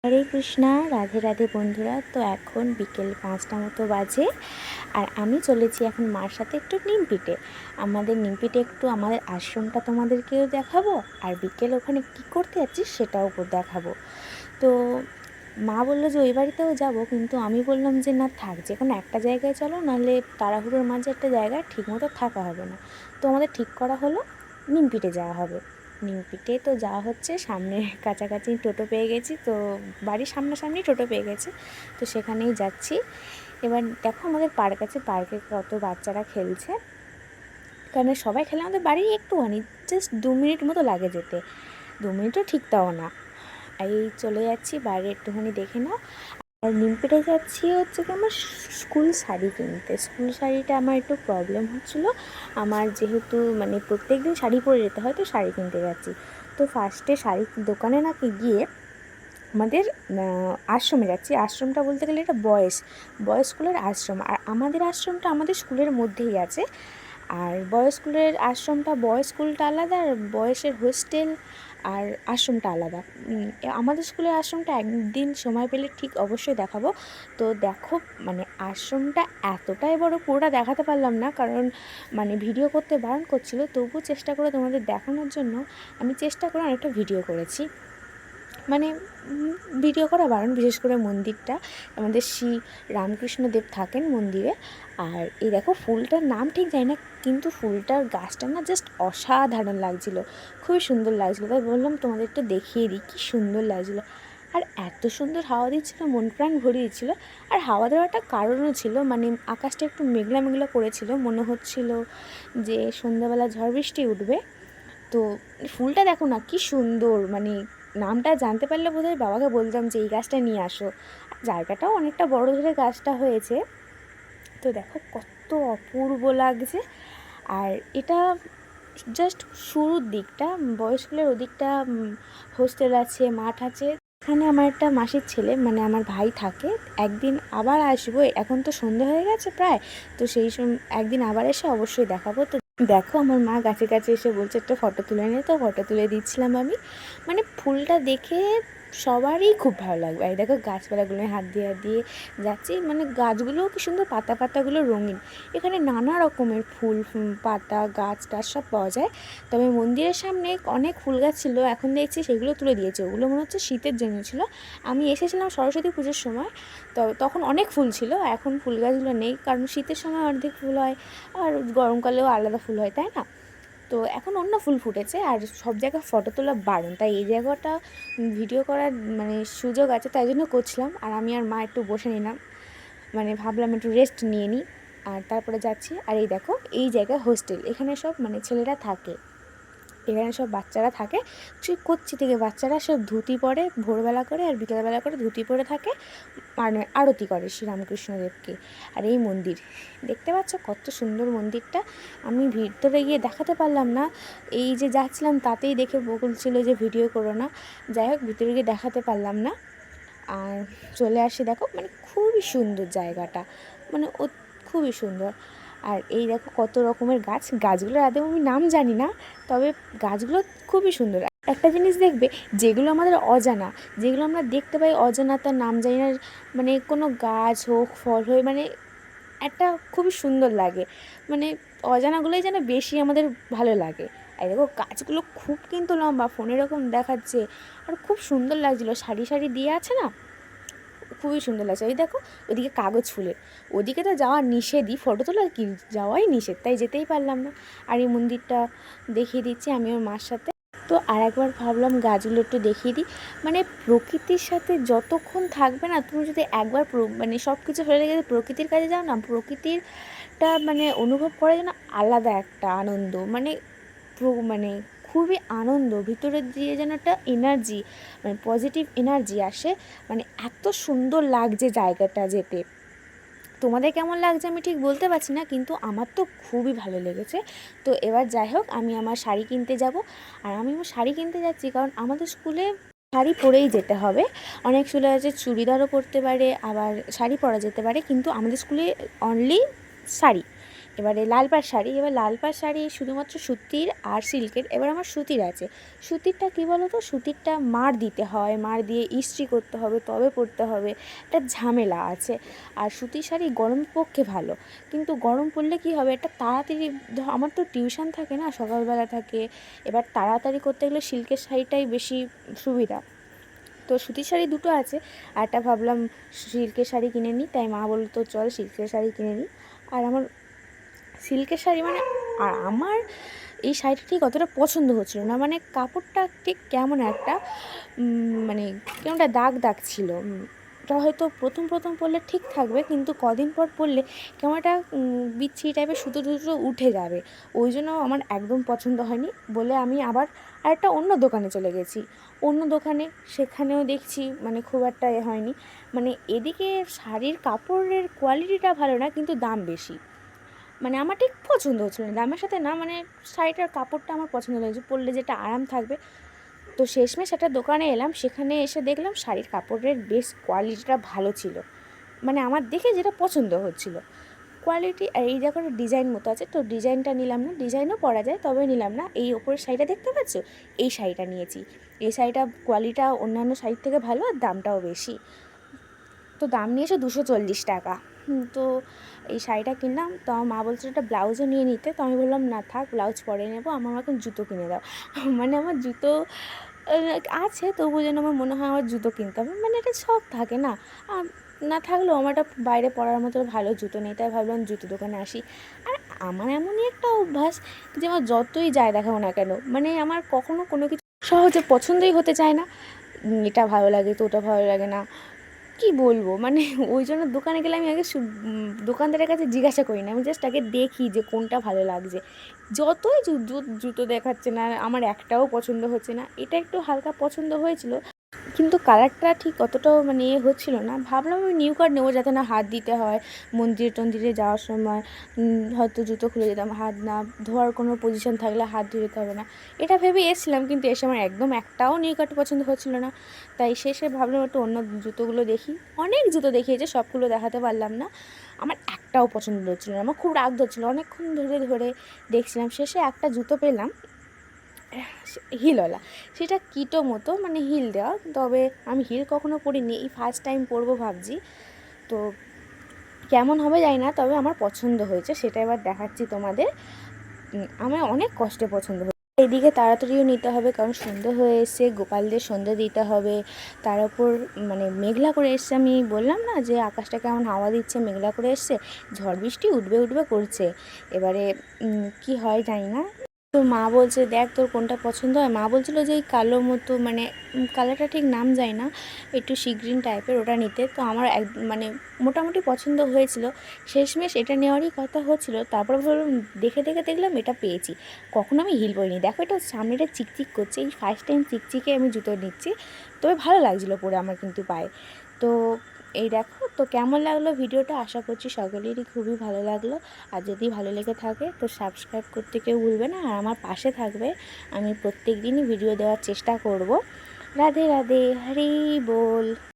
হরে কৃষ্ণা, রাধে রাধে বন্ধুরা। তো এখন বিকেল 5টা মতো বাজে, আর আমি চলেছি এখন মার সাথে একটু নিমপিটে। আমাদের নিমপিটে একটু আমাদের আশ্রমটা তোমাদেরকেও দেখাবো, আর বিকেল ওখানে কি করতে যাচ্ছি সেটাও দেখাবো। তো মা বললো যে ওই বাড়িতেও যাবো, কিন্তু আমি বললাম যে না থাক, যে কোনো একটা জায়গায় চলো, নাহলে তাড়াহুড়োর মাঝে একটা জায়গায় ঠিকমতো থাকা হবে না। তো আমাদের ঠিক করা হলো নিমপিটে যাওয়া হবে। নিমপিটে তো যাওয়া হচ্ছে, সামনে কাছাকাছি টোটো পেয়ে গেছি, তো বাড়ির সামনাসামনি টোটো পেয়ে গেছি, তো সেখানেই যাচ্ছি। এবার দেখো আমাদের পার্ক আছে, পার্কে কত বাচ্চারা খেলছে। কারণ সবাই খেলে, আমাদের বাড়ি একটুখানি জাস্ট 2 মিনিট মতো লাগে যেতে, 2 মিনিটও ঠিক তাও না। এই চলে যাচ্ছি বাইরে, একটুখানি দেখে নাও। আর নিমপিটে যাচ্ছি হচ্ছে কি আমার স্কুল শাড়ি কিনতে। স্কুল শাড়িটা আমার একটু প্রবলেম হচ্ছিলো, আমার যেহেতু মানে প্রত্যেক দিন শাড়ি পরে যেতে হয়, তো শাড়ি কিনতে যাচ্ছি। তো ফার্স্টে শাড়ি দোকানে নাকি গিয়ে আমাদের আশ্রমে যাচ্ছি। আশ্রমটা বলতে গেলে এটা বয়েজ স্কুলের আশ্রম, আর আমাদের আশ্রমটা আমাদের স্কুলের মধ্যেই আছে। আর বয়েজ স্কুলের আশ্রমটা, বয়েজ স্কুলটা আলাদা, আর বয়েসের হোস্টেল আর আশ্রমটা আলাদা। আমাদের স্কুলের আশ্রমটা একদিন সময় পেলে ঠিক অবশ্যই দেখাবো। তো দেখো মানে আশ্রমটা এতটাই বড়, পুরোটা দেখাতে পারলাম না, কারণ মানে ভিডিও করতে বারণ করছিল। তবুও চেষ্টা করে তোমাদের দেখানোর জন্য আমি চেষ্টা করে অনেকটা ভিডিও করেছি। মানে ভিডিও করা বারণ, বিশেষ করে মন্দিরটা, আমাদের শ্রী রামকৃষ্ণদেব থাকেন মন্দিরে। আর এই দেখো ফুলটার নাম ঠিক জানি না, কিন্তু ফুলটার গাছটা না জাস্ট অসাধারণ লাগছিল, খুবই সুন্দর লাগছিলো। তাই বললাম তোমাদের একটু দেখিয়ে দিই, কী সুন্দর লাগছিলো। আর এত সুন্দর হাওয়া দিচ্ছিলো, মন প্রাণ ভরিয়ে দিচ্ছিলো। আর হাওয়া দেওয়ার একটা কারণও ছিল, মানে আকাশটা একটু মেঘলা মেঘলা করেছিল, মনে হচ্ছিল যে সন্ধ্যাবেলা ঝড় বৃষ্টি উঠবে। তো ফুলটা দেখো না কি সুন্দর, মানে নামটা জানতে পারলে বোধহয় বাবাকে বলতাম যে এই গাছটা নিয়ে আসো। জায়গাটাও অনেকটা বড় ধরে গাছটা হয়েছে। তো দেখো কত অপূর্ব লাগছে। আর এটা জাস্ট শুরুর দিকটা, বয়েজ স্কুলের ওদিকটা হোস্টেল আছে, মাঠ আছে। এখানে আমার একটা মাসির ছেলে, মানে আমার ভাই থাকে। একদিন আবার আসবো, এখন তো সন্ধে হয়ে গেছে প্রায়, তো সেই সময় একদিন আবার এসে অবশ্যই দেখাবো। তো দেখো আমার মা গাছে গাছে এসে বলছে একটা ফটো তুলে নে, তো ফটো তুলে দিচ্ছিলাম আমি। মানে ফুলটা দেখে সবারই খুব ভালো লাগবে। এই দেখো গাছপালাগুলো হাত দিয়ে যাচ্ছি, মানে গাছগুলোও কি সুন্দর, পাতাগুলো রঙিন। এখানে নানা রকমের ফুল, পাতা, গাছ টাছ সব পাওয়া যায়। তবে মন্দিরের সামনে অনেক ফুল গাছ ছিল, এখন দেখছি সেগুলো তুলে দিয়েছে, ওগুলো মনে হচ্ছে শীতের জন্য ছিল। আমি এসেছিলাম সরস্বতী পুজোর সময়, তো তখন অনেক ফুল ছিল, এখন ফুল গাছগুলো নেই, কারণ শীতের সময় অর্ধেক ফুল হয়, আর গরমকালেও আলাদা ফুল হয়, তাই না? তো এখন অন্য ফুল ফুটেছে, আর সব জায়গায় ফটো তোলা বারণ, তাই এই জায়গাটা ভিডিও করার মানে সুযোগ আছে, তাই জন্য করছিলাম। আর আমি আর মা একটু বসে নিলাম, মানে ভাবলাম একটু রেস্ট নিয়ে নিই, আর তারপরে যাচ্ছি। আর এই দেখো এই জায়গায় হোস্টেল, এখানে সব মানে ছেলেরা থাকে, এখানে সব বাচ্চারা থাকে। ঠিক কোচ্চি থেকে বাচ্চারা সব ধুতি পরে ভোরবেলা করে, আর বিকেলবেলা করে ধুতি পরে থাকে, মানে আরতি করে শ্রীরামকৃষ্ণদেবকে। আর এই মন্দির দেখতে পাচ্ছ কত সুন্দর মন্দিরটা। আমি ভিতরে গিয়ে দেখাতে পারলাম না, এই যে যাচ্ছিলাম তাতেই দেখে বলছিল যে ভিডিও করো না, যাই হোক ভিতরে গিয়ে দেখাতে পারলাম না। আর চলে আসি, দেখো মানে খুবই সুন্দর জায়গাটা, মানে ও খুবই সুন্দর। আর এই দেখো কত রকমের গাছগুলোর আদৌ আমি নাম জানি না, তবে গাছগুলো খুবই সুন্দর। একটা জিনিস দেখবে, যেগুলো আমাদের অজানা, যেগুলো আমরা দেখতে পাই অজানা, তার নাম জানি না, মানে কোনো গাছ হোক, ফল হোক, মানে একটা খুবই সুন্দর লাগে, মানে অজানাগুলোই যেন বেশি আমাদের ভালো লাগে। আর দেখো গাছগুলো খুব কিন্তু লম্বা, ফোনে এরকম দেখাচ্ছে, আর খুব সুন্দর লাগছিলো, সারি সারি দিয়ে আছে না, খুবই সুন্দর লাগছে। ওই দেখো ওদিকে কাগজ ফুলের, ওদিকে তো যাওয়া নিষেধই, ফটো তোলা কি যাওয়াই নিষেধ, তাই যেতেই পারলাম না। আর এই মন্দিরটা দেখিয়ে দিচ্ছি আমি ওর মার সাথে। তো আর একবার ভাবলাম গাছগুলো একটু দেখিয়ে দিই, মানে প্রকৃতির সাথে যতক্ষণ থাকবে না, তুমি যদি একবার মানে সব কিছু ফেলে গেলে প্রকৃতির কাছে যাও না, প্রকৃতিরটা মানে অনুভব করে যেন আলাদা একটা আনন্দ, মানে মানে খুবই আনন্দ, ভিতরে দিয়ে যেন একটা এনার্জি, মানে পজিটিভ এনার্জি আসে। মানে এত সুন্দর লাগছে জায়গাটা যেতে। তোমাদের কেমন লাগছে আমি ঠিক বলতে পারছি না, কিন্তু আমার তো খুবই ভালো লেগেছে। তো এবার যাই হোক, আমি আমার শাড়ি কিনতে যাব। আর আমি আমার শাড়ি কিনতে যাচ্ছি কারণ আমাদের স্কুলে শাড়ি পরেই যেতে হবে। অনেক স্কুলে আছে চুড়িদারও পরতে পারে, আবার শাড়ি পরা যেতে পারে, কিন্তু আমাদের স্কুলে অনলি শাড়ি, এবারে লাল পাড় শাড়ি, এবার লাল পাড় শাড়ি শুধুমাত্র সুতির আর সিল্কের। এবার আমার সুতির আছে। সুতিরটা কী বলো তো, সুতিরটা মাড় দিতে হয়, মাড় দিয়ে ইস্ত্রি করতে হবে, তবে পরতে হবে, একটা ঝামেলা আছে। আর সুতির শাড়ি গরমের পক্ষে ভালো, কিন্তু গরম পড়লে কী হবে, একটা তাড়াতাড়ি আমার তো টিউশন থাকে না, সকালবেলা থাকে, এবার তাড়াতাড়ি করতে গেলে সিল্কের শাড়িটাই বেশি সুবিধা। তো সুতির শাড়ি দুটো আছে, আর একটা ভাবলাম সিল্কের শাড়ি কিনে নিই, তাই মা বলতো চল সিল্কের শাড়ি কিনে নিই। আর আমার সিল্কের শাড়ি মানে, আর আমার এই শাড়িটা ঠিক অতটা পছন্দ হচ্ছিল না, মানে কাপড়টা ঠিক কেমন একটা মানে কেমন একটা দাগ দাগ ছিল। ওটা হয়তো প্রথম প্রথম পরলে ঠিক থাকবে, কিন্তু কদিন পর পরলে কেমন একটা বিচ্ছিরি টাইপের সুতো টুতো উঠে যাবে। ওই জন্য আমার একদম পছন্দ হয়নি বলে আমি আবার আরেকটা অন্য দোকানে চলে গেছি। অন্য দোকানে, সেখানেও দেখছি মানে খুব একটা হয়নি। মানে এদিকে শাড়ির কাপড়ের কোয়ালিটিটা ভালো না, কিন্তু দাম বেশি। মানে আমার ঠিক পছন্দ হচ্ছিলো না, দামের সাথে না, মানে শাড়িটার কাপড়টা আমার পছন্দ হয়েছে, পরলে যেটা আরাম থাকবে। তো শেষমেশ একটা দোকানে এলাম, সেখানে এসে দেখলাম শাড়ির কাপড়ের বেশ কোয়ালিটিটা ভালো ছিল, মানে আমার দেখে যেটা পছন্দ হচ্ছিলো কোয়ালিটি। আর এই দেখো ডিজাইন মতো আছে, তো ডিজাইনটা নিলাম না, ডিজাইনও পরা যায় তবে নিলাম না। এই ওপরের শাড়িটা দেখতে পাচ্ছ, এই শাড়িটা নিয়েছি। এই শাড়িটা কোয়ালিটিটা অন্যান্য শাড়ির থেকে ভালো, আর দামটাও বেশি। তো দাম নিয়েছে 240 টাকা। তো এই শাড়িটা কিনলাম, তো আমার মা বলছিল একটা ব্লাউজও নিয়ে নিতে, তো আমি বললাম না থাক, ব্লাউজ পরে নেবো, আমার এখন জুতো কিনে দাও। মানে আমার জুতো আছে, তবু যেন আমার মনে হয় আমার জুতো কিনতে হবে, মানে একটা শখ থাকে না। না থাকলেও আমার একটা বাইরে পরার মতো ভালো জুতো নেই, তাই ভাবলাম জুতো দোকানে আসি। আর আমার এমনই একটা অভ্যাস যে আমার যতই যায় দেখাবো না কেন, মানে আমার কখনো কোনো কিছু সহজে পছন্দই হতে চায় না। এটা ভালো লাগে তো ওটা ভালো লাগে না, কি বলবো, মানে ওই জন্য দোকানে গেলে আমি আগে দোকানদারের কাছে জিজ্ঞাসা করি না, আমি জাস্ট আগে দেখি যে কোনটা ভালো লাগছে। যতই জুতো দেখাচ্ছে না, আমার একটাও পছন্দ হচ্ছে না। এটা একটু হালকা পছন্দ হয়েছিল, কিন্তু কালারটা ঠিক অতটাও মানে হচ্ছিলো না। ভাবলাম আমি নিউ কার্ড নেবো, যাতে না হাত দিতে হয় মন্দিরে টন্দিরে যাওয়ার সময়। হয়তো জুতো খুলে যেতাম, হাত না ধোয়ার কোনো পজিশন থাকলে হাত ধুয়ে যেতে হবে না, এটা ভেবে এসেছিলাম। কিন্তু এসে আমার একদম একটাও নিউ কার্ড পছন্দ হচ্ছিলো না। তাই শেষে ভাবলাম একটু অন্য জুতোগুলো দেখি। অনেক জুতো দেখিয়েছে, সবগুলো দেখাতে পারলাম না, আমার একটাও পছন্দ হচ্ছিলো না। আমার খুব রাগ ধরছিলো, অনেকক্ষণ ধরে ধরে দেখছিলাম। শেষে একটা জুতো পেলাম হিলওয়ালা, সেটা কিটো মতো, মানে হিল দেওয়া, তবে আমি হিল কখনো পরিনি, এই ফার্স্ট টাইম পরবো ভাবছি। তো কেমন হবে জানি না, তবে আমার পছন্দ হয়েছে, সেটা এবার দেখাচ্ছি তোমাদের। আমার অনেক কষ্টে পছন্দ হয়েছে। এদিকে তাড়াতাড়িও নিতে হবে, কারণ সন্ধে হয়ে এসছে, গোপালদের সন্ধে দিতে হবে। তার উপর মানে মেঘলা করে এসছে, আমি বললাম না যে আকাশটা কেমন হাওয়া দিচ্ছে, মেঘলা করে এসছে, ঝড় বৃষ্টি উঠবে উঠবে করছে। এবারে কি হয় জানি না। তো মা বলছে দেখ তোর কোনটা পছন্দ হয়। মা বলছিল যে এই কালো মতো, মানে কালারটা ঠিক নাম যায় না, একটু সি গ্রিন টাইপের, ওটা নিতে। তো আমার মানে মোটামুটি পছন্দ হয়েছিল। শেষমেশ এটা নেওয়ারই কথা হচ্ছিলো, তারপর ভাবলাম দেখে দেখে দেখলাম এটা পেয়েছি। কখনো আমি হিল পরিনি, দেখো এটা সামনেটা চিকচিক করছে, এই ফার্স্ট টাইম চিকচিকে আমি জুতো নিচ্ছি। তবে ভালো লাগছিলো পরে আমার কিন্তু পায়ে। তো এই দেখো, তো কেমন লাগলো ভিডিওটা, আশা করছি সকলেরই খুবই ভালো লাগলো। আর যদি ভালো লেগে থাকে তো সাবস্ক্রাইব করতে কেউ ভুলবে না, আর আমার পাশে থাকবে। আমি প্রত্যেক দিনই ভিডিও দেওয়ার চেষ্টা করব। রাধে রাধে, হরি বল।